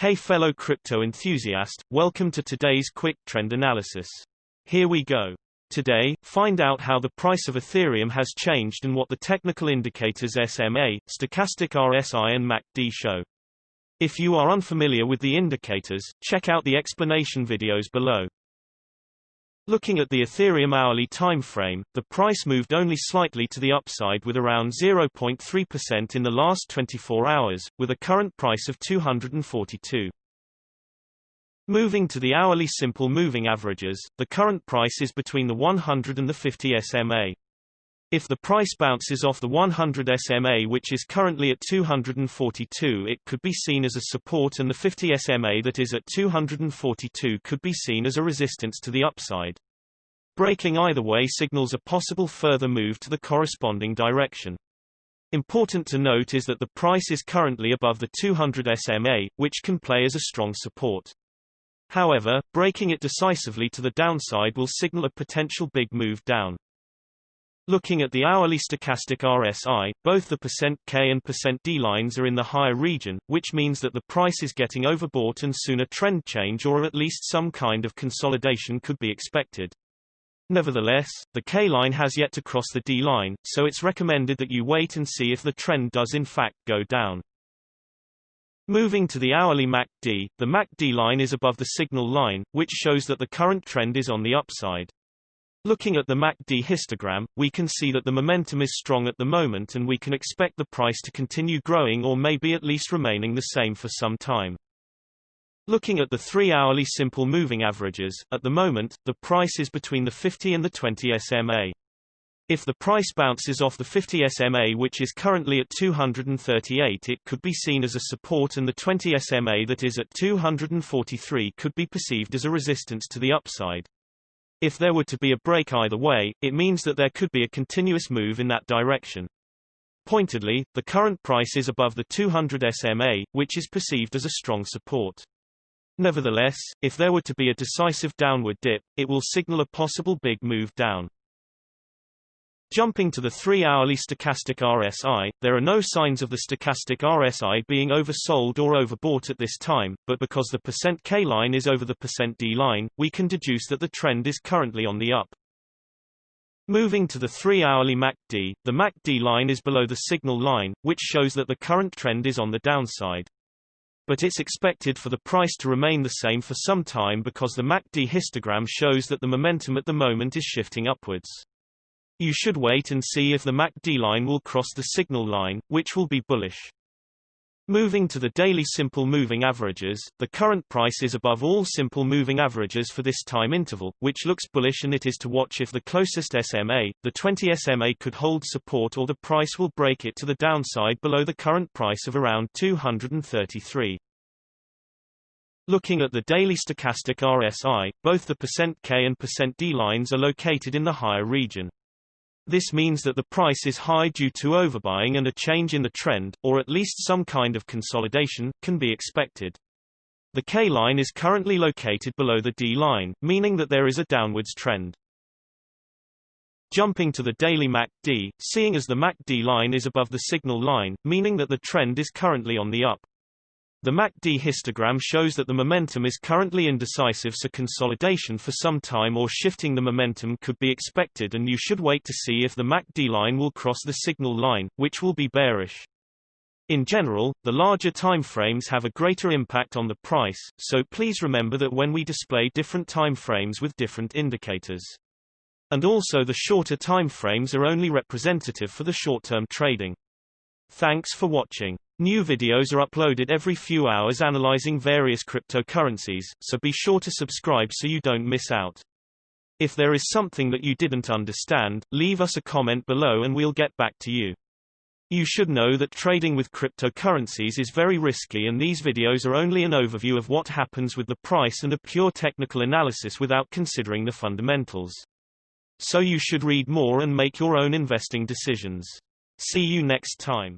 Hey fellow crypto enthusiast, welcome to today's quick trend analysis. Here we go. Today, find out how the price of Ethereum has changed and what the technical indicators SMA, stochastic RSI and MACD show. If you are unfamiliar with the indicators, check out the explanation videos below. Looking at the Ethereum hourly time frame, the price moved only slightly to the upside with around 0.3% in the last 24 hours, with a current price of $242. Moving to the hourly simple moving averages, the current price is between the 100 and the 50 SMA. If the price bounces off the 100 SMA, which is currently at 242, it could be seen as a support, and the 50 SMA that is at 242 could be seen as a resistance to the upside. Breaking either way signals a possible further move to the corresponding direction. Important to note is that the price is currently above the 200 SMA, which can play as a strong support. However, breaking it decisively to the downside will signal a potential big move down. Looking at the hourly stochastic RSI, both the %K and %D lines are in the higher region, which means that the price is getting overbought and soon a trend change or at least some kind of consolidation could be expected. Nevertheless, the K line has yet to cross the D line, so it's recommended that you wait and see if the trend does in fact go down. Moving to the hourly MACD, the MACD line is above the signal line, which shows that the current trend is on the upside. Looking at the MACD histogram, we can see that the momentum is strong at the moment and we can expect the price to continue growing or maybe at least remaining the same for some time. Looking at the 3-hourly simple moving averages, at the moment, the price is between the 50 and the 20 SMA. If the price bounces off the 50 SMA, which is currently at 238, it could be seen as a support, and the 20 SMA that is at 243 could be perceived as a resistance to the upside. If there were to be a break either way, it means that there could be a continuous move in that direction. Pointedly, the current price is above the 200 SMA, which is perceived as a strong support. Nevertheless, if there were to be a decisive downward dip, it will signal a possible big move down. Jumping to the 3-hourly stochastic RSI, there are no signs of the stochastic RSI being oversold or overbought at this time, but because the %K line is over the %D line, we can deduce that the trend is currently on the up. Moving to the 3-hourly MACD, the MACD line is below the signal line, which shows that the current trend is on the downside. But it's expected for the price to remain the same for some time because the MACD histogram shows that the momentum at the moment is shifting upwards. You should wait and see if the MACD line will cross the signal line, which will be bullish. Moving to the daily simple moving averages, the current price is above all simple moving averages for this time interval, which looks bullish, and it is to watch if the closest SMA, the 20 SMA, could hold support or the price will break it to the downside below the current price of around 233. Looking at the daily stochastic RSI, both the %K and %D lines are located in the higher region. This means that the price is high due to overbuying, and a change in the trend, or at least some kind of consolidation, can be expected. The K line is currently located below the D line, meaning that there is a downwards trend. Jumping to the daily MACD, seeing as the MACD line is above the signal line, meaning that the trend is currently on the up. The MACD histogram shows that the momentum is currently indecisive, so consolidation for some time or shifting the momentum could be expected, and you should wait to see if the MACD line will cross the signal line, which will be bearish. In general, the larger time frames have a greater impact on the price, so please remember that when we display different time frames with different indicators. And also the shorter time frames are only representative for the short-term trading. Thanks for watching. New videos are uploaded every few hours analyzing various cryptocurrencies, so be sure to subscribe so you don't miss out. If there is something that you didn't understand, leave us a comment below and we'll get back to you. You should know that trading with cryptocurrencies is very risky, and these videos are only an overview of what happens with the price and a pure technical analysis without considering the fundamentals. So you should read more and make your own investing decisions. See you next time.